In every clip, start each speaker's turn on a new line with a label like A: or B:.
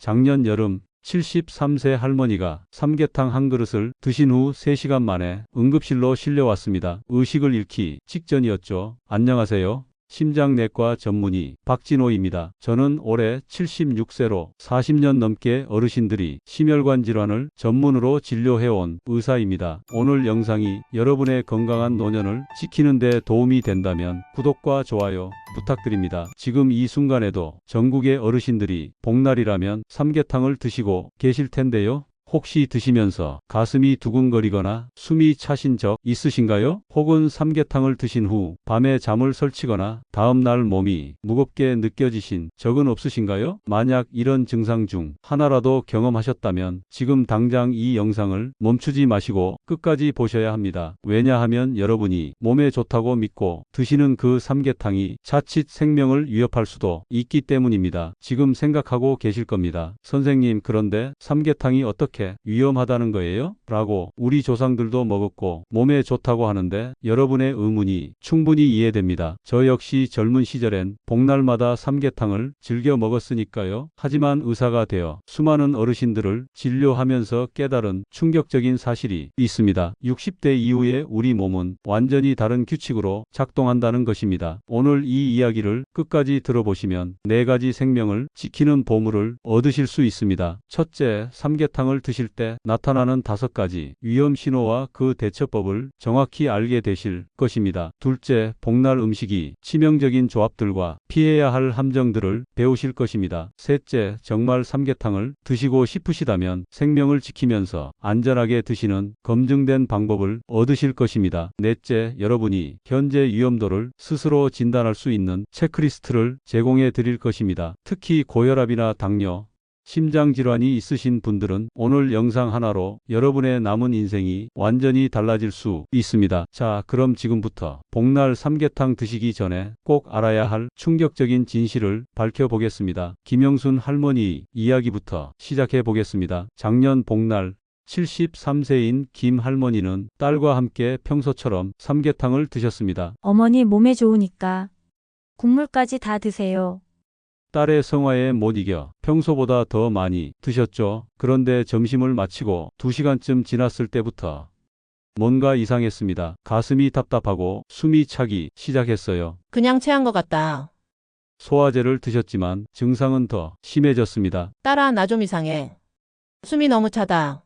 A: 작년 여름 73세 할머니가 삼계탕 한 그릇을 드신 후 3시간 만에 응급실로 실려왔습니다. 의식을 잃기 직전이었죠. 안녕하세요. 심장내과 전문의 박진호입니다. 저는 올해 76세로 40년 넘게 어르신들이 심혈관 질환을 전문으로 진료해온 의사입니다. 오늘 영상이 여러분의 건강한 노년을 지키는 데 도움이 된다면 구독과 좋아요 부탁드립니다. 지금 이 순간에도 전국의 어르신들이 복날이라면 삼계탕을 드시고 계실 텐데요. 혹시 드시면서 가슴이 두근거리거나 숨이 차신 적 있으신가요? 혹은 삼계탕을 드신 후 밤에 잠을 설치거나 다음날 몸이 무겁게 느껴지신 적은 없으신가요? 만약 이런 증상 중 하나라도 경험하셨다면 지금 당장 이 영상을 멈추지 마시고 끝까지 보셔야 합니다. 왜냐하면 여러분이 몸에 좋다고 믿고 드시는 그 삼계탕이 자칫 생명을 위협할 수도 있기 때문입니다. 지금 생각하고 계실 겁니다. 선생님, 그런데 삼계탕이 어떻게 위험하다는 거예요? 라고 우리 조상들도 먹었고 몸에 좋다고 하는데 여러분의 의문이 충분히 이해됩니다. 저 역시 젊은 시절엔 복날마다 삼계탕을 즐겨 먹었으니까요. 하지만 의사가 되어 수많은 어르신들을 진료하면서 깨달은 충격적인 사실이 있습니다. 60대 이후에 우리 몸은 완전히 다른 규칙으로 작동한다는 것입니다. 오늘 이 이야기를 끝까지 들어보시면 4가지 생명을 지키는 보물을 얻으실 수 있습니다. 첫째, 삼계탕을 드실 때 나타나는 5가지 위험 신호와 그 대처법을 정확히 알게 되실 것입니다. 둘째, 복날 음식이 치명적인 조합들과 피해야 할 함정들을 배우실 것입니다. 셋째, 정말 삼계탕을 드시고 싶으시다면 생명을 지키면서 안전하게 드시는 검증된 방법을 얻으실 것입니다. 넷째, 여러분이 현재 위험도를 스스로 진단할 수 있는 체크리스트를 제공해 드릴 것입니다. 특히 고혈압이나 당뇨, 심장질환이 있으신 분들은 오늘 영상 하나로 여러분의 남은 인생이 완전히 달라질 수 있습니다. 자, 그럼 지금부터 복날 삼계탕 드시기 전에 꼭 알아야 할 충격적인 진실을 밝혀보겠습니다. 김영순 할머니 이야기부터 시작해 보겠습니다. 작년 복날 73세인 김 할머니는 딸과 함께 평소처럼 삼계탕을 드셨습니다.
B: 어머니 몸에 좋으니까 국물까지 다 드세요.
A: 딸의 성화에 못 이겨 평소보다 더 많이 드셨죠. 그런데 점심을 마치고 2시간쯤 지났을 때부터 뭔가 이상했습니다. 가슴이 답답하고 숨이 차기 시작했어요.
C: 그냥 체한 것 같다.
A: 소화제를 드셨지만 증상은 더 심해졌습니다.
C: 딸아, 나 좀 이상해. 숨이 너무 차다.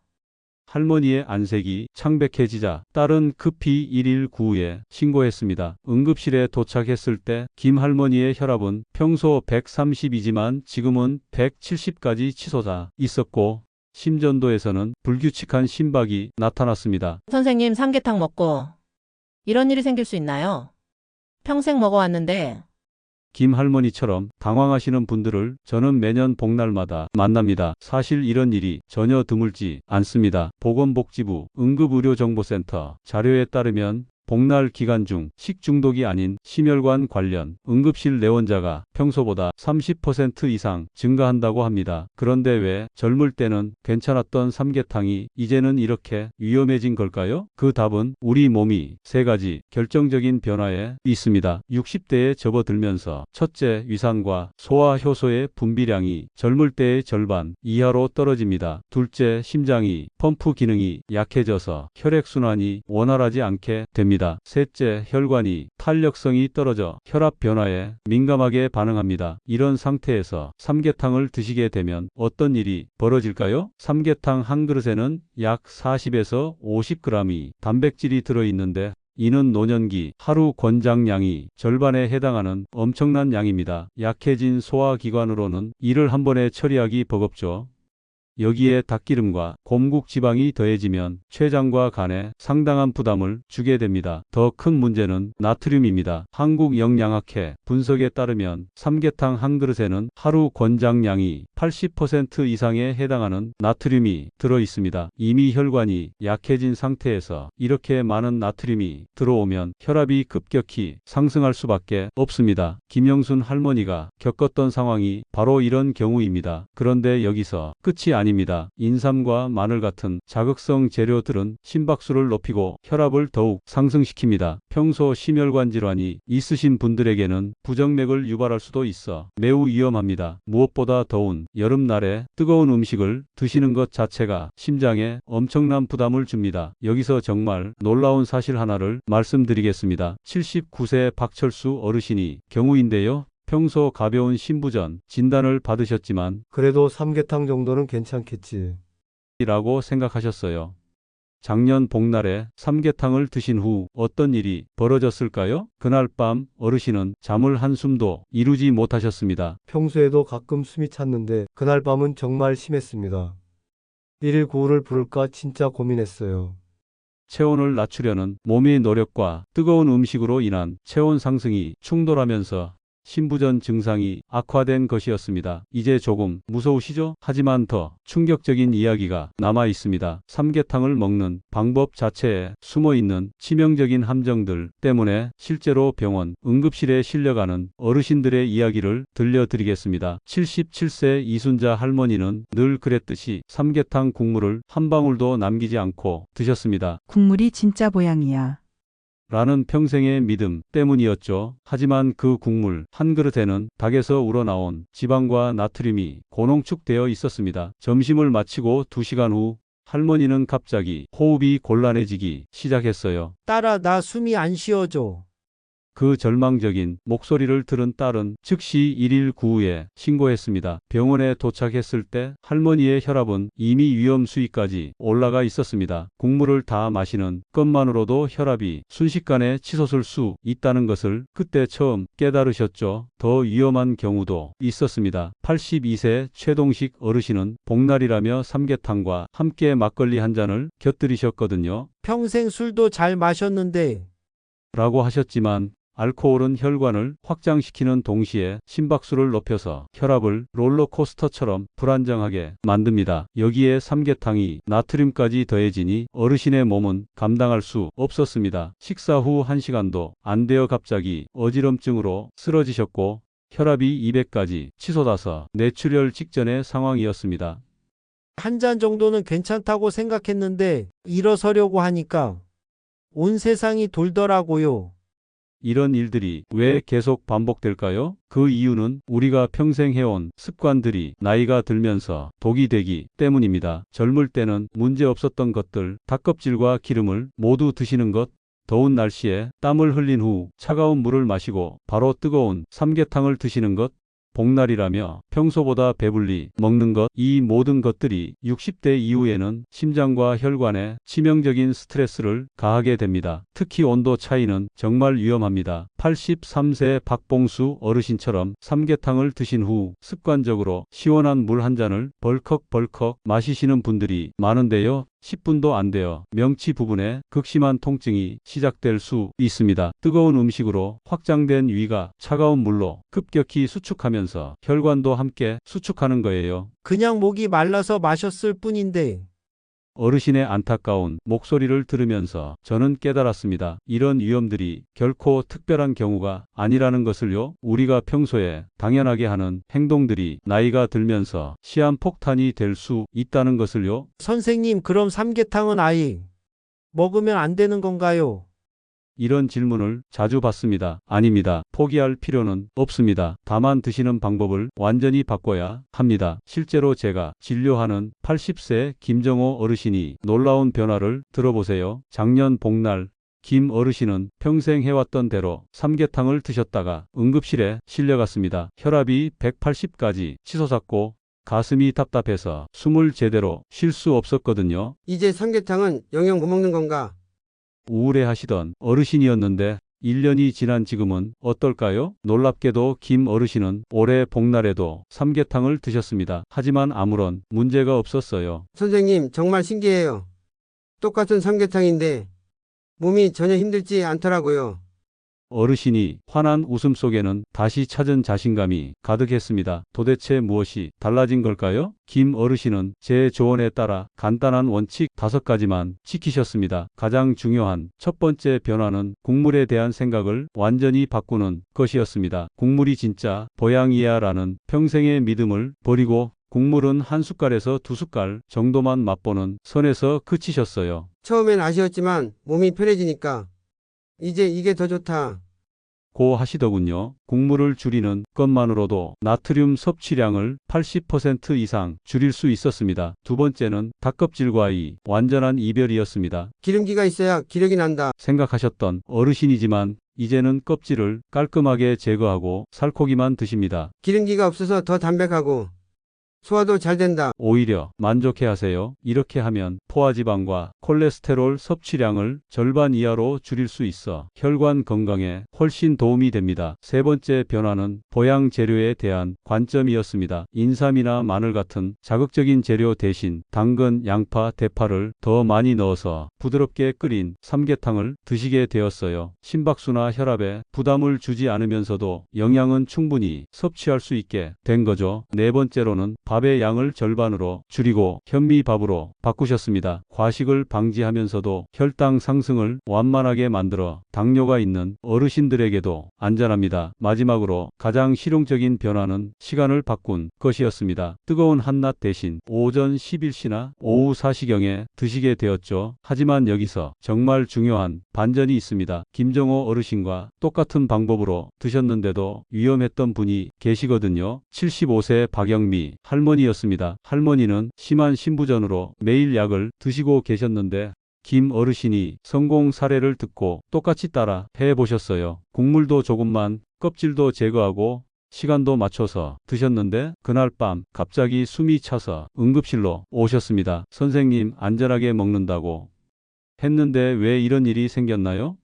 A: 할머니의 안색이 창백해지자 딸은 급히 119에 신고했습니다. 응급실에 도착했을 때 김 할머니의 혈압은 평소 130이지만 지금은 170까지 치솟아 있었고 심전도에서는 불규칙한 심박이 나타났습니다.
C: 선생님, 삼계탕 먹고 이런 일이 생길 수 있나요? 평생 먹어왔는데.
A: 김 할머니처럼 당황하시는 분들을 저는 매년 복날마다 만납니다. 사실 이런 일이 전혀 드물지 않습니다. 보건복지부 응급의료정보센터 자료에 따르면 복날 기간 중 식중독이 아닌 심혈관 관련 응급실 내원자가 평소보다 30% 이상 증가한다고 합니다. 그런데 왜 젊을 때는 괜찮았던 삼계탕이 이제는 이렇게 위험해진 걸까요? 그 답은 우리 몸이 3가지 결정적인 변화에 있습니다. 60대에 접어들면서 첫째, 위산과 소화 효소의 분비량이 젊을 때의 절반 이하로 떨어집니다. 둘째, 심장이 펌프 기능이 약해져서 혈액순환이 원활하지 않게 됩니다. 셋째, 혈관이 탄력성이 떨어져 혈압 변화에 민감하게 반응합니다. 이런 상태에서 삼계탕을 드시게 되면 어떤 일이 벌어질까요? 삼계탕 한 그릇에는 약 40에서 50g이 단백질이 들어있는데 이는 노년기 하루 권장량이 절반에 해당하는 엄청난 양입니다. 약해진 소화기관으로는 이를 한 번에 처리하기 버겁죠. 여기에 닭기름과 곰국 지방이 더해지면 췌장과 간에 상당한 부담을 주게 됩니다. 더 큰 문제는 나트륨입니다. 한국영양학회 분석에 따르면 삼계탕 한 그릇에는 하루 권장량이 80% 이상에 해당하는 나트륨이 들어 있습니다. 이미 혈관이 약해진 상태에서 이렇게 많은 나트륨이 들어오면 혈압이 급격히 상승할 수밖에 없습니다. 김영순 할머니가 겪었던 상황이 바로 이런 경우입니다. 그런데 여기서 끝이 아닙니다. 아닙니다. 인삼과 마늘 같은 자극성 재료들은 심박수를 높이고 혈압을 더욱 상승시킵니다. 평소 심혈관 질환이 있으신 분들에게는 부정맥을 유발할 수도 있어 매우 위험합니다. 무엇보다 더운 여름날에 뜨거운 음식을 드시는 것 자체가 심장에 엄청난 부담을 줍니다. 여기서 정말 놀라운 사실 하나를 말씀드리겠습니다. 79세 박철수 어르신이 경우인데요. 평소 가벼운 신부전 진단을 받으셨지만
D: 그래도 삼계탕 정도는 괜찮겠지.
A: 라고 생각하셨어요. 작년 복날에 삼계탕을 드신 후 어떤 일이 벌어졌을까요? 그날 밤 어르신은 잠을 한숨도 이루지 못하셨습니다.
D: 평소에도 가끔 숨이 찼는데 그날 밤은 정말 심했습니다. 119를 부를까 진짜 고민했어요.
A: 체온을 낮추려는 몸의 노력과 뜨거운 음식으로 인한 체온 상승이 충돌하면서 신부전 증상이 악화된 것이었습니다. 이제 조금 무서우시죠? 하지만 더 충격적인 이야기가 남아 있습니다. 삼계탕을 먹는 방법 자체에 숨어 있는 치명적인 함정들 때문에 실제로 병원 응급실에 실려가는 어르신들의 이야기를 들려드리겠습니다. 77세 이순자 할머니는 늘 그랬듯이 삼계탕 국물을 한 방울도 남기지 않고 드셨습니다.
E: 국물이 진짜 보양이야.
A: 라는 평생의 믿음 때문이었죠. 하지만 그 국물 한 그릇에는 닭에서 우러나온 지방과 나트륨이 고농축되어 있었습니다. 점심을 마치고 2시간 후 할머니는 갑자기 호흡이 곤란해지기 시작했어요.
F: 딸아, 나 숨이 안 쉬어져.
A: 그 절망적인 목소리를 들은 딸은 즉시 119에 신고했습니다. 병원에 도착했을 때 할머니의 혈압은 이미 위험 수위까지 올라가 있었습니다. 국물을 다 마시는 것만으로도 혈압이 순식간에 치솟을 수 있다는 것을 그때 처음 깨달으셨죠. 더 위험한 경우도 있었습니다. 82세 최동식 어르신은 복날이라며 삼계탕과 함께 막걸리 한 잔을 곁들이셨거든요.
F: 평생 술도 잘 마셨는데
A: 라고 하셨지만 알코올은 혈관을 확장시키는 동시에 심박수를 높여서 혈압을 롤러코스터처럼 불안정하게 만듭니다. 여기에 삼계탕이 나트륨까지 더해지니 어르신의 몸은 감당할 수 없었습니다. 식사 후 1시간도 안 되어 갑자기 어지럼증으로 쓰러지셨고 혈압이 200까지 치솟아서 뇌출혈 직전의 상황이었습니다.
F: 한 잔 정도는 괜찮다고 생각했는데 일어서려고 하니까 온 세상이 돌더라고요.
A: 이런 일들이 왜 계속 반복될까요? 그 이유는 우리가 평생 해온 습관들이 나이가 들면서 독이 되기 때문입니다. 젊을 때는 문제 없었던 것들, 닭껍질과 기름을 모두 드시는 것, 더운 날씨에 땀을 흘린 후 차가운 물을 마시고 바로 뜨거운 삼계탕을 드시는 것, 복날이라며 평소보다 배불리 먹는 것, 이 모든 것들이 60대 이후에는 심장과 혈관에 치명적인 스트레스를 가하게 됩니다. 특히 온도 차이는 정말 위험합니다. 83세 박봉수 어르신처럼 삼계탕을 드신 후 습관적으로 시원한 물 한 잔을 벌컥벌컥 마시시는 분들이 많은데요. 10분도 안 되어 명치 부분에 극심한 통증이 시작될 수 있습니다. 뜨거운 음식으로 확장된 위가 차가운 물로 급격히 수축하면서 혈관도 함께 수축하는 거예요.
F: 그냥 목이 말라서 마셨을 뿐인데
A: 어르신의 안타까운 목소리를 들으면서 저는 깨달았습니다. 이런 위험들이 결코 특별한 경우가 아니라는 것을요. 우리가 평소에 당연하게 하는 행동들이 나이가 들면서 시한폭탄이 될 수 있다는 것을요.
F: 선생님, 그럼 삼계탕은 아예 먹으면 안 되는 건가요?
A: 이런 질문을 자주 받습니다. 아닙니다. 포기할 필요는 없습니다. 다만 드시는 방법을 완전히 바꿔야 합니다. 실제로 제가 진료하는 80세 김정호 어르신이 놀라운 변화를 들어보세요. 작년 복날 김 어르신은 평생 해왔던 대로 삼계탕을 드셨다가 응급실에 실려갔습니다. 혈압이 180까지 치솟았고 가슴이 답답해서 숨을 제대로 쉴 수 없었거든요.
G: 이제 삼계탕은 영영 못 먹는 건가?
A: 우울해하시던 어르신이었는데 1년이 지난 지금은 어떨까요? 놀랍게도 김 어르신은 올해 복날에도 삼계탕을 드셨습니다. 하지만 아무런 문제가 없었어요.
G: 선생님, 정말 신기해요. 똑같은 삼계탕인데 몸이 전혀 힘들지 않더라고요.
A: 어르신이 환한 웃음 속에는 다시 찾은 자신감이 가득했습니다. 도대체 무엇이 달라진 걸까요? 김 어르신은 제 조언에 따라 간단한 원칙 5가지만 지키셨습니다. 가장 중요한 첫 번째 변화는 국물에 대한 생각을 완전히 바꾸는 것이었습니다. 국물이 진짜 보양이야 라는 평생의 믿음을 버리고 국물은 한 숟갈에서 두 숟갈 정도만 맛보는 선에서 그치셨어요.
G: 처음엔 아쉬웠지만 몸이 편해지니까 이제 이게 더 좋다.
A: 고 하시더군요. 국물을 줄이는 것만으로도 나트륨 섭취량을 80% 이상 줄일 수 있었습니다. 두 번째는 닭껍질과의 완전한 이별이었습니다.
G: 기름기가 있어야 기력이 난다.
A: 생각하셨던 어르신이지만 이제는 껍질을 깔끔하게 제거하고 살코기만 드십니다.
G: 기름기가 없어서 더 담백하고 소화도 잘 된다.
A: 오히려 만족해하세요. 이렇게 하면 포화지방과 콜레스테롤 섭취량을 절반 이하로 줄일 수 있어 혈관 건강에 훨씬 도움이 됩니다. 세 번째 변화는 보양 재료에 대한 관점이었습니다. 인삼이나 마늘 같은 자극적인 재료 대신 당근, 양파, 대파를 더 많이 넣어서 부드럽게 끓인 삼계탕을 드시게 되었어요. 심박수나 혈압에 부담을 주지 않으면서도 영양은 충분히 섭취할 수 있게 된 거죠. 네 번째로는 밥의 양을 절반으로 줄이고 현미밥으로 바꾸셨습니다. 과식을 방지하면서도 혈당 상승을 완만하게 만들어 당뇨가 있는 어르신들에게도 안전합니다. 마지막으로 가장 실용적인 변화는 시간을 바꾼 것이었습니다. 뜨거운 한낮 대신 오전 11시나 오후 4시경에 드시게 되었죠. 하지만 여기서 정말 중요한 반전이 있습니다. 김정호 어르신과 똑같은 방법으로 드셨는데도 위험했던 분이 계시거든요. 75세 박영미 할머니였습니다. 할머니는 심한 신부전으로 매일 약을 드시고 계셨는데 김 어르신이 성공 사례를 듣고 똑같이 따라 해보셨어요. 국물도 조금만, 껍질도 제거하고 시간도 맞춰서 드셨는데 그날 밤 갑자기 숨이 차서 응급실로 오셨습니다. 선생님, 안전하게 먹는다고 했는데 왜 이런 일이 생겼나요?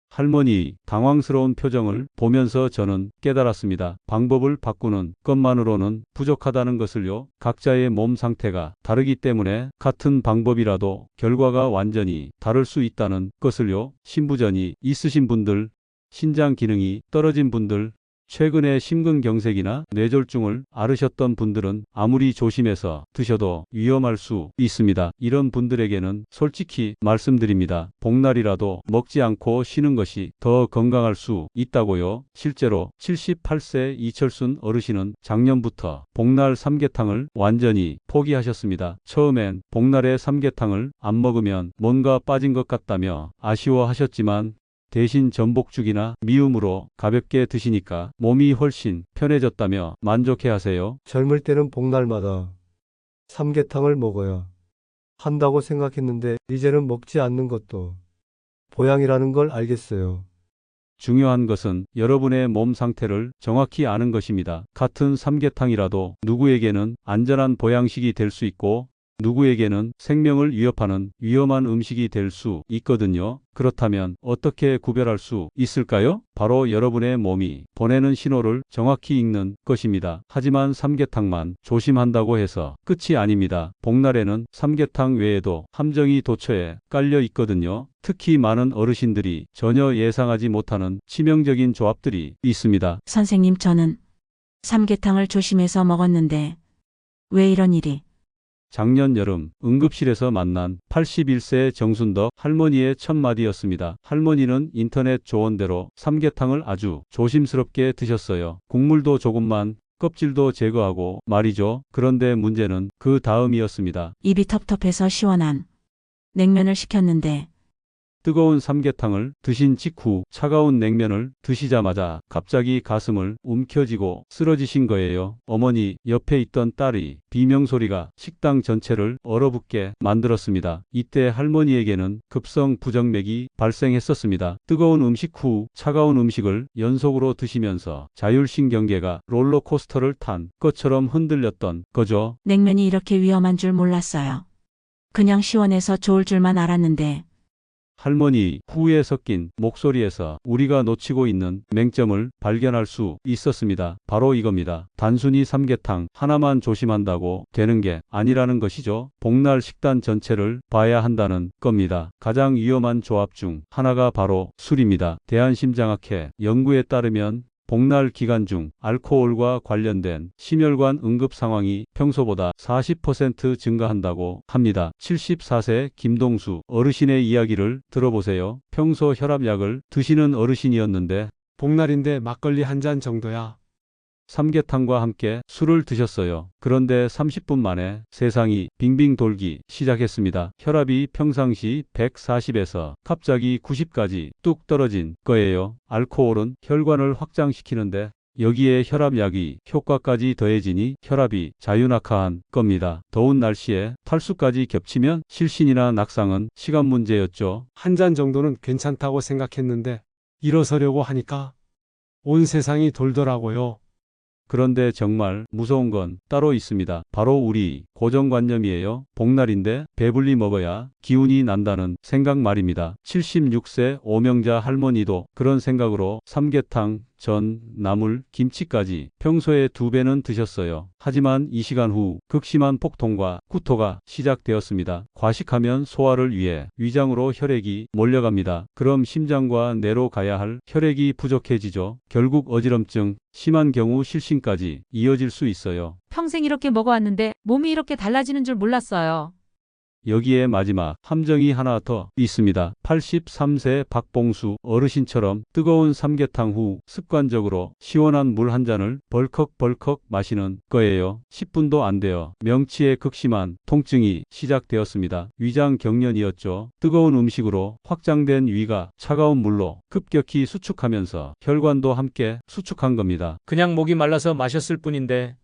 A: 할머니 당황스러운 표정을 보면서 저는 깨달았습니다. 방법을 바꾸는 것만으로는 부족하다는 것을요. 각자의 몸 상태가 다르기 때문에 같은 방법이라도 결과가 완전히 다를 수 있다는 것을요. 신부전이 있으신 분들, 신장 기능이 떨어진 분들, 최근에 심근경색이나 뇌졸중을 앓으셨던 분들은 아무리 조심해서 드셔도 위험할 수 있습니다. 이런 분들에게는 솔직히 말씀드립니다. 복날이라도 먹지 않고 쉬는 것이 더 건강할 수 있다고요. 실제로 78세 이철순 어르신은 작년부터 복날 삼계탕을 완전히 포기하셨습니다. 처음엔 복날에 삼계탕을 안 먹으면 뭔가 빠진 것 같다며 아쉬워하셨지만 대신 전복죽이나 미음으로 가볍게 드시니까 몸이 훨씬 편해졌다며 만족해하세요.
D: 젊을 때는 복날마다 삼계탕을 먹어야 한다고 생각했는데 이제는 먹지 않는 것도 보양이라는 걸 알겠어요.
A: 중요한 것은 여러분의 몸 상태를 정확히 아는 것입니다. 같은 삼계탕이라도 누구에게는 안전한 보양식이 될 수 있고 누구에게는 생명을 위협하는 위험한 음식이 될 수 있거든요. 그렇다면 어떻게 구별할 수 있을까요? 바로 여러분의 몸이 보내는 신호를 정확히 읽는 것입니다. 하지만 삼계탕만 조심한다고 해서 끝이 아닙니다. 복날에는 삼계탕 외에도 함정이 도처에 깔려 있거든요. 특히 많은 어르신들이 전혀 예상하지 못하는 치명적인 조합들이 있습니다.
B: 선생님, 저는 삼계탕을 조심해서 먹었는데 왜 이런 일이?
A: 작년 여름 응급실에서 만난 81세 정순덕 할머니의 첫 마디였습니다. 할머니는 인터넷 조언대로 삼계탕을 아주 조심스럽게 드셨어요. 국물도 조금만, 껍질도 제거하고 말이죠. 그런데 문제는 그 다음이었습니다.
B: 입이 텁텁해서 시원한 냉면을 시켰는데
A: 뜨거운 삼계탕을 드신 직후 차가운 냉면을 드시자마자 갑자기 가슴을 움켜쥐고 쓰러지신 거예요. 어머니 옆에 있던 딸이 비명소리가 식당 전체를 얼어붙게 만들었습니다. 이때 할머니에게는 급성 부정맥이 발생했었습니다. 뜨거운 음식 후 차가운 음식을 연속으로 드시면서 자율신경계가 롤러코스터를 탄 것처럼 흔들렸던 거죠.
B: 냉면이 이렇게 위험한 줄 몰랐어요. 그냥 시원해서 좋을 줄만 알았는데
A: 할머니 후에 섞인 목소리에서 우리가 놓치고 있는 맹점을 발견할 수 있었습니다. 바로 이겁니다. 단순히 삼계탕 하나만 조심한다고 되는 게 아니라는 것이죠. 복날 식단 전체를 봐야 한다는 겁니다. 가장 위험한 조합 중 하나가 바로 술입니다. 대한심장학회 연구에 따르면 복날 기간 중 알코올과 관련된 심혈관 응급 상황이 평소보다 40% 증가한다고 합니다. 74세 김동수 어르신의 이야기를 들어보세요. 평소 혈압약을 드시는 어르신이었는데
H: 복날인데 막걸리 한 잔 정도야.
A: 삼계탕과 함께 술을 드셨어요. 그런데 30분 만에 세상이 빙빙 돌기 시작했습니다. 혈압이 평상시 140에서 갑자기 90까지 뚝 떨어진 거예요. 알코올은 혈관을 확장시키는데 여기에 혈압약이 효과까지 더해지니 혈압이 자유낙하한 겁니다. 더운 날씨에 탈수까지 겹치면 실신이나 낙상은 시간 문제였죠.
H: 한 잔 정도는 괜찮다고 생각했는데 일어서려고 하니까 온 세상이 돌더라고요.
A: 그런데 정말 무서운 건 따로 있습니다. 바로 우리 고정관념이에요. 복날인데 배불리 먹어야 기운이 난다는 생각 말입니다. 76세 오명자 할머니도 그런 생각으로 삼계탕, 전, 나물, 김치까지 평소에 2배는 드셨어요. 하지만 이 시간 후 극심한 폭통과 구토가 시작되었습니다. 과식하면 소화를 위해 위장으로 혈액이 몰려갑니다. 그럼 심장과 뇌로 가야 할 혈액이 부족해지죠. 결국 어지럼증, 심한 경우 실신까지 이어질 수 있어요.
I: 평생 이렇게 먹어왔는데 몸이 이렇게 달라지는 줄 몰랐어요.
A: 여기에 마지막 함정이 하나 더 있습니다. 83세 박봉수 어르신처럼 뜨거운 삼계탕 후 습관적으로 시원한 물 한 잔을 벌컥벌컥 마시는 거예요. 10분도 안 돼요. 명치의 극심한 통증이 시작되었습니다. 위장 경련이었죠. 뜨거운 음식으로 확장된 위가 차가운 물로 급격히 수축하면서 혈관도 함께 수축한 겁니다.
J: 그냥 목이 말라서 마셨을 뿐인데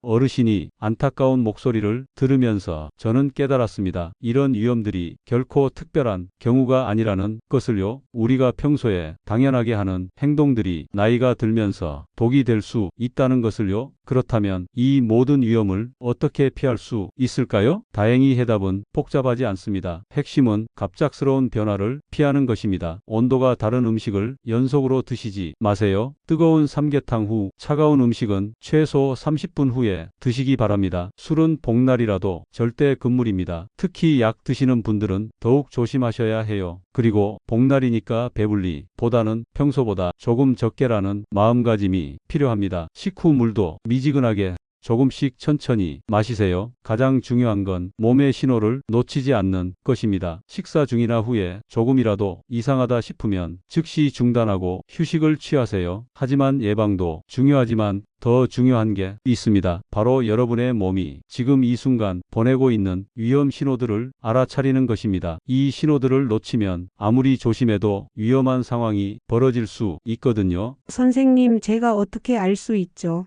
A: 어르신이 안타까운 목소리를 들으면서 저는 깨달았습니다. 이런 위험들이 결코 특별한 경우가 아니라는 것을요. 우리가 평소에 당연하게 하는 행동들이 나이가 들면서 독이 될 수 있다는 것을요. 그렇다면 이 모든 위험을 어떻게 피할 수 있을까요? 다행히 해답은 복잡하지 않습니다. 핵심은 갑작스러운 변화를 피하는 것입니다. 온도가 다른 음식을 연속으로 드시지 마세요. 뜨거운 삼계탕 후 차가운 음식은 최소 30분 후에 드시기 바랍니다. 술은 복날이라도 절대 금물입니다. 특히 약 드시는 분들은 더욱 조심하셔야 해요. 그리고 복날이니까 배불리 보다는 평소보다 조금 적게라는 마음가짐이 필요합니다. 식후 물도 미지근하게 조금씩 천천히 마시세요. 가장 중요한 건 몸의 신호를 놓치지 않는 것입니다. 식사 중이나 후에 조금이라도 이상하다 싶으면 즉시 중단하고 휴식을 취하세요. 하지만 예방도 중요하지만 더 중요한 게 있습니다. 바로 여러분의 몸이 지금 이 순간 보내고 있는 위험 신호들을 알아차리는 것입니다. 이 신호들을 놓치면 아무리 조심해도 위험한 상황이 벌어질 수 있거든요.
K: 선생님, 제가 어떻게 알 수 있죠?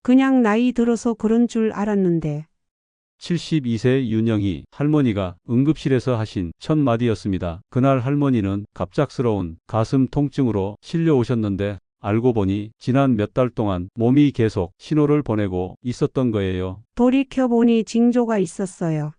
K: 그냥 나이 들어서 그런 줄 알았는데.
A: 72세 윤영희 할머니가 응급실에서 하신 첫 마디였습니다. 그날 할머니는 갑작스러운 가슴 통증으로 실려오셨는데 알고 보니 지난 몇 달 동안 몸이 계속 신호를 보내고 있었던 거예요.
K: 돌이켜보니 징조가 있었어요.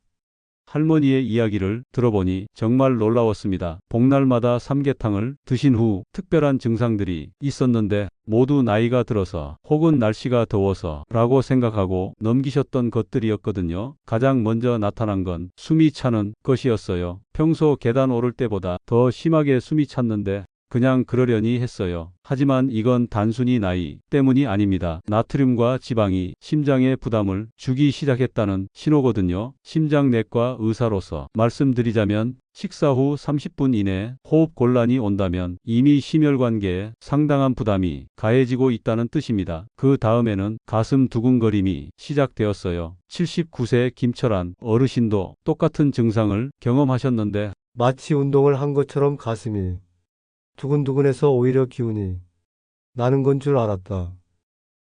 A: 할머니의 이야기를 들어보니 정말 놀라웠습니다. 복날마다 삼계탕을 드신 후 특별한 증상들이 있었는데 모두 나이가 들어서 혹은 날씨가 더워서 라고 생각하고 넘기셨던 것들이었거든요. 가장 먼저 나타난 건 숨이 차는 것이었어요. 평소 계단 오를 때보다 더 심하게 숨이 찼는데 그냥 그러려니 했어요. 하지만 이건 단순히 나이 때문이 아닙니다. 나트륨과 지방이 심장에 부담을 주기 시작했다는 신호거든요. 심장내과 의사로서 말씀드리자면 식사 후 30분 이내 호흡 곤란이 온다면 이미 심혈관계에 상당한 부담이 가해지고 있다는 뜻입니다. 그 다음에는 가슴 두근거림이 시작되었어요. 79세 김철환 어르신도 똑같은 증상을 경험하셨는데
D: 마치 운동을 한 것처럼 가슴이 두근두근해서 오히려 기운이 나는 건 줄 알았다.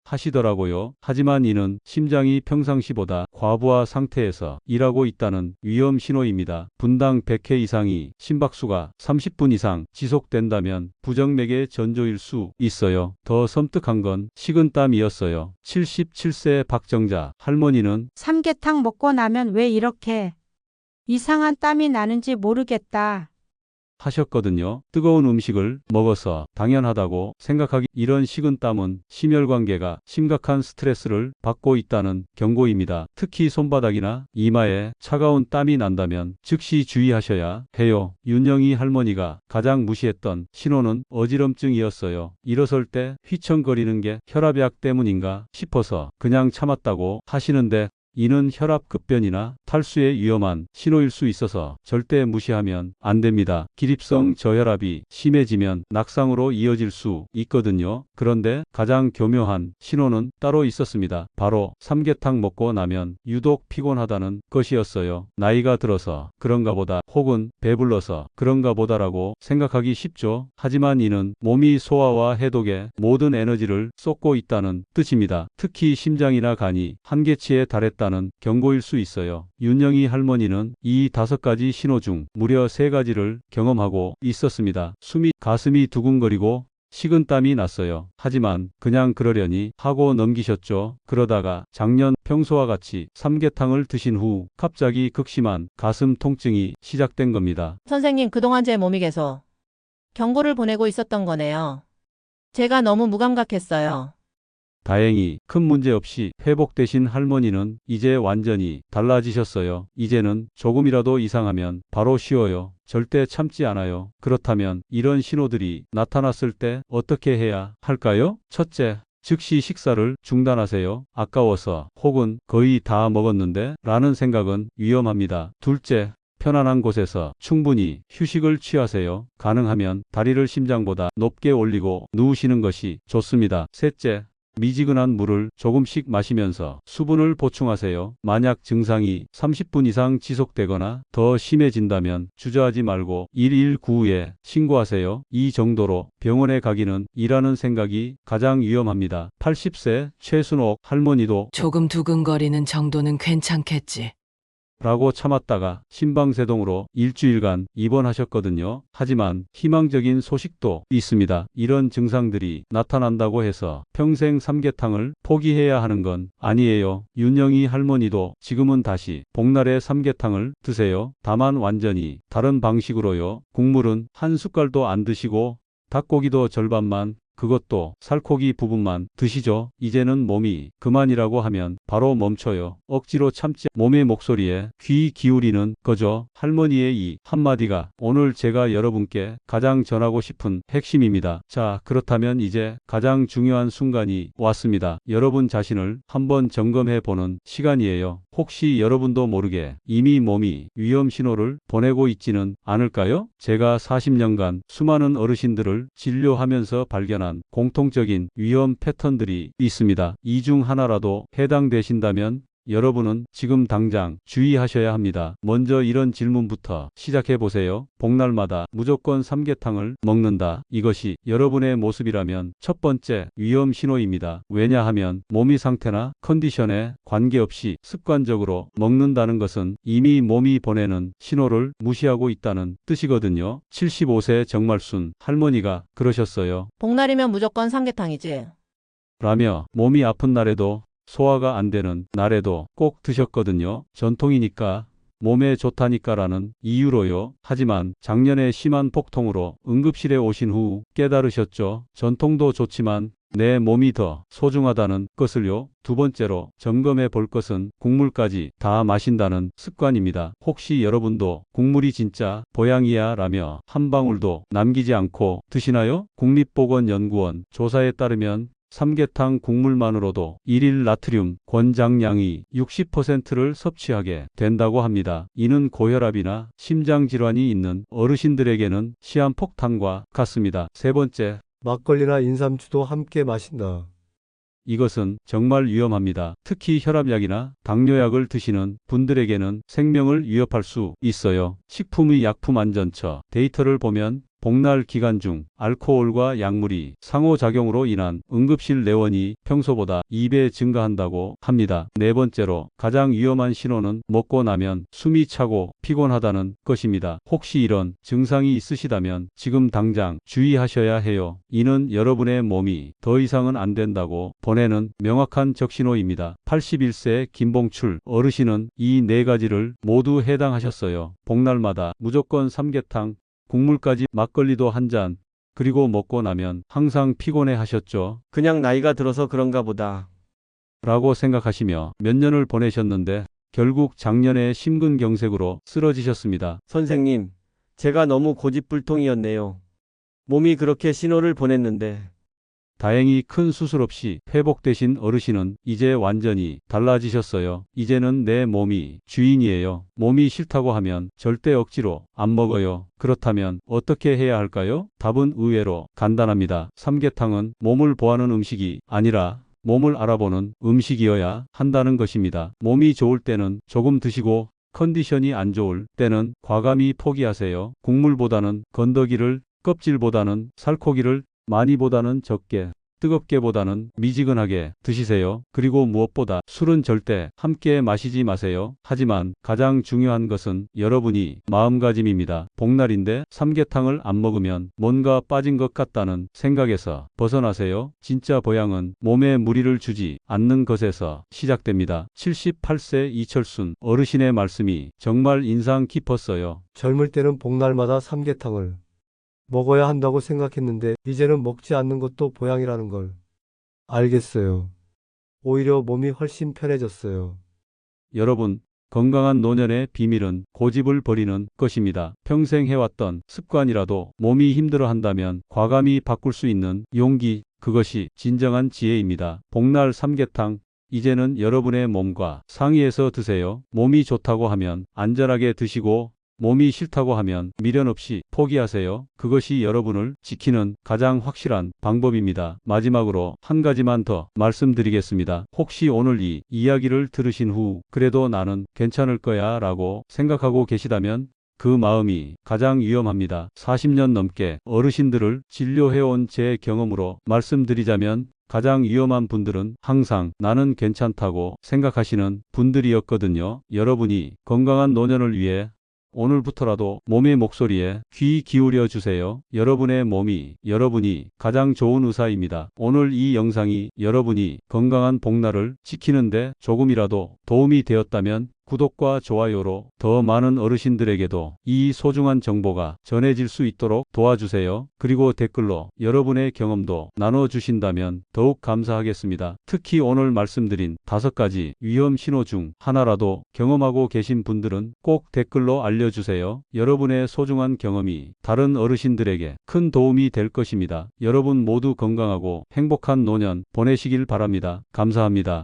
A: 하시더라고요. 하지만 이는 심장이 평상시보다 과부하 상태에서 일하고 있다는 위험 신호입니다. 분당 100회 이상이 심박수가 30분 이상 지속된다면 부정맥의 전조일 수 있어요. 더 섬뜩한 건 식은땀이었어요. 77세 박정자 할머니는
L: 삼계탕 먹고 나면 왜 이렇게 이상한 땀이 나는지 모르겠다.
A: 하셨거든요. 뜨거운 음식을 먹어서 당연하다고 생각하기 이런 식은땀은 심혈관계가 심각한 스트레스를 받고 있다는 경고입니다. 특히 손바닥이나 이마에 차가운 땀이 난다면 즉시 주의하셔야 해요. 윤영희 할머니가 가장 무시했던 신호는 어지럼증이었어요. 일어설 때 휘청거리는 게 혈압약 때문인가 싶어서 그냥 참았다고 하시는데 이는 혈압 급변이나 탈수의 위험한 신호일 수 있어서 절대 무시하면 안 됩니다. 기립성 저혈압이 심해지면 낙상으로 이어질 수 있거든요. 그런데 가장 교묘한 신호는 따로 있었습니다. 바로 삼계탕 먹고 나면 유독 피곤하다는 것이었어요. 나이가 들어서 그런가 보다 혹은 배불러서 그런가 보다라고 생각하기 쉽죠. 하지만 이는 몸이 소화와 해독에 모든 에너지를 쏟고 있다는 뜻입니다. 특히 심장이나 간이 한계치에 달했다는 경고일 수 있어요. 윤영희 할머니는 이 5가지 신호 중 무려 3가지를 경험하고 있었습니다. 가슴이 두근거리고 식은땀이 났어요. 하지만 그냥 그러려니 하고 넘기셨죠. 그러다가 작년 평소와 같이 삼계탕을 드신 후 갑자기 극심한 가슴 통증이 시작된 겁니다.
C: 선생님, 그동안 제 몸이 계속 경고를 보내고 있었던 거네요. 제가 너무 무감각했어요.
A: 다행히 큰 문제 없이 회복되신 할머니는 이제 완전히 달라지셨어요. 이제는 조금이라도 이상하면 바로 쉬어요. 절대 참지 않아요. 그렇다면 이런 신호들이 나타났을 때 어떻게 해야 할까요? 첫째, 즉시 식사를 중단하세요. 아까워서 혹은 거의 다 먹었는데 라는 생각은 위험합니다. 둘째, 편안한 곳에서 충분히 휴식을 취하세요. 가능하면 다리를 심장보다 높게 올리고 누우시는 것이 좋습니다. 셋째, 미지근한 물을 조금씩 마시면서 수분을 보충하세요. 만약 증상이 30분 이상 지속되거나 더 심해진다면 주저하지 말고 119에 신고하세요. 이 정도로 병원에 가기는 이라는 생각이 가장 위험합니다. 80세 최순옥 할머니도
M: 조금 두근거리는 정도는 괜찮겠지.
A: 라고 참았다가 심방세동으로 일주일간 입원하셨거든요. 하지만 희망적인 소식도 있습니다. 이런 증상들이 나타난다고 해서 평생 삼계탕을 포기해야 하는 건 아니에요. 윤영희 할머니도 지금은 다시 복날의 삼계탕을 드세요. 다만 완전히 다른 방식으로요. 국물은 한 숟갈도 안 드시고 닭고기도 절반만, 그것도 살코기 부분만 드시죠. 이제는 몸이 그만이라고 하면 바로 멈춰요. 억지로 참지 몸의 목소리에 귀 기울이는 거죠. 할머니의 이 한마디가 오늘 제가 여러분께 가장 전하고 싶은 핵심입니다. 자, 그렇다면 이제 가장 중요한 순간이 왔습니다. 여러분 자신을 한번 점검해 보는 시간이에요. 혹시 여러분도 모르게 이미 몸이 위험 신호를 보내고 있지는 않을까요? 제가 40년간 수많은 어르신들을 진료하면서 발견한 공통적인 위험 패턴들이 있습니다. 이 중 하나라도 해당되신다면 여러분은 지금 당장 주의하셔야 합니다. 먼저 이런 질문부터 시작해 보세요. 복날마다 무조건 삼계탕을 먹는다. 이것이 여러분의 모습이라면 첫 번째 위험 신호입니다. 왜냐하면 몸의 상태나 컨디션에 관계없이 습관적으로 먹는다는 것은 이미 몸이 보내는 신호를 무시하고 있다는 뜻이거든요. 75세 정말순 할머니가 그러셨어요.
C: 복날이면 무조건 삼계탕이지.
A: 라며 몸이 아픈 날에도 소화가 안 되는 날에도 꼭 드셨거든요. 전통이니까, 몸에 좋다니까라는 이유로요. 하지만 작년에 심한 폭통으로 응급실에 오신 후 깨달으셨죠. 전통도 좋지만 내 몸이 더 소중하다는 것을요. 두 번째로 점검해 볼 것은 국물까지 다 마신다는 습관입니다. 혹시 여러분도 국물이 진짜 보양이야 라며 한 방울도 남기지 않고 드시나요? 국립보건연구원 조사에 따르면 삼계탕 국물만으로도 1일 나트륨 권장량이 60%를 섭취하게 된다고 합니다. 이는 고혈압이나 심장질환이 있는 어르신들에게는 시한폭탄과 같습니다. 세 번째,
D: 막걸리나 인삼주도 함께 마신다.
A: 이것은 정말 위험합니다. 특히 혈압약이나 당뇨약을 드시는 분들에게는 생명을 위협할 수 있어요. 식품의 약품안전처 데이터를 보면 복날 기간 중 알코올과 약물이 상호작용으로 인한 응급실 내원이 평소보다 2배 증가한다고 합니다. 네 번째로 가장 위험한 신호는 먹고 나면 숨이 차고 피곤하다는 것입니다. 혹시 이런 증상이 있으시다면 지금 당장 주의하셔야 해요. 이는 여러분의 몸이 더 이상은 안 된다고 보내는 명확한 적신호입니다. 81세 김봉출 어르신은 이 4가지를 모두 해당하셨어요. 복날마다 무조건 삼계탕, 국물까지 막걸리도 한 잔, 그리고 먹고 나면 항상 피곤해 하셨죠.
F: 그냥 나이가 들어서 그런가 보다.
A: 라고 생각하시며 몇 년을 보내셨는데 결국 작년에 심근경색으로 쓰러지셨습니다.
F: 선생님, 제가 너무 고집불통이었네요. 몸이 그렇게 신호를 보냈는데.
A: 다행히 큰 수술 없이 회복되신 어르신은 이제 완전히 달라지셨어요. 이제는 내 몸이 주인이에요. 몸이 싫다고 하면 절대 억지로 안 먹어요. 그렇다면 어떻게 해야 할까요? 답은 의외로 간단합니다. 삼계탕은 몸을 보하는 음식이 아니라 몸을 알아보는 음식이어야 한다는 것입니다. 몸이 좋을 때는 조금 드시고 컨디션이 안 좋을 때는 과감히 포기하세요. 국물보다는 건더기를, 껍질보다는 살코기를, 많이보다는 적게, 뜨겁게보다는 미지근하게 드시세요. 그리고 무엇보다 술은 절대 함께 마시지 마세요. 하지만 가장 중요한 것은 여러분이 마음가짐입니다. 복날인데 삼계탕을 안 먹으면 뭔가 빠진 것 같다는 생각에서 벗어나세요. 진짜 보양은 몸에 무리를 주지 않는 것에서 시작됩니다. 78세 이철순 어르신의 말씀이 정말 인상 깊었어요.
D: 젊을 때는 복날마다 삼계탕을 먹어야 한다고 생각했는데 이제는 먹지 않는 것도 보양이라는 걸 알겠어요. 오히려 몸이 훨씬 편해졌어요.
A: 여러분, 건강한 노년의 비밀은 고집을 버리는 것입니다. 평생 해왔던 습관이라도 몸이 힘들어한다면 과감히 바꿀 수 있는 용기, 그것이 진정한 지혜입니다. 복날 삼계탕, 이제는 여러분의 몸과 상의해서 드세요. 몸이 좋다고 하면 안전하게 드시고 몸이 싫다고 하면 미련 없이 포기하세요. 그것이 여러분을 지키는 가장 확실한 방법입니다. 마지막으로 한 가지만 더 말씀드리겠습니다. 혹시 오늘 이 이야기를 들으신 후 그래도 나는 괜찮을 거야 라고 생각하고 계시다면 그 마음이 가장 위험합니다. 40년 넘게 어르신들을 진료해온 제 경험으로 말씀드리자면 가장 위험한 분들은 항상 나는 괜찮다고 생각하시는 분들이었거든요. 여러분이 건강한 노년을 위해 오늘부터라도 몸의 목소리에 귀 기울여 주세요. 여러분의 몸이 여러분이 가장 좋은 의사입니다. 오늘 이 영상이 여러분이 건강한 복날을 지키는데 조금이라도 도움이 되었다면 구독과 좋아요로 더 많은 어르신들에게도 이 소중한 정보가 전해질 수 있도록 도와주세요. 그리고 댓글로 여러분의 경험도 나눠주신다면 더욱 감사하겠습니다. 특히 오늘 말씀드린 5가지 위험 신호 중 하나라도 경험하고 계신 분들은 꼭 댓글로 알려주세요. 여러분의 소중한 경험이 다른 어르신들에게 큰 도움이 될 것입니다. 여러분 모두 건강하고 행복한 노년 보내시길 바랍니다. 감사합니다.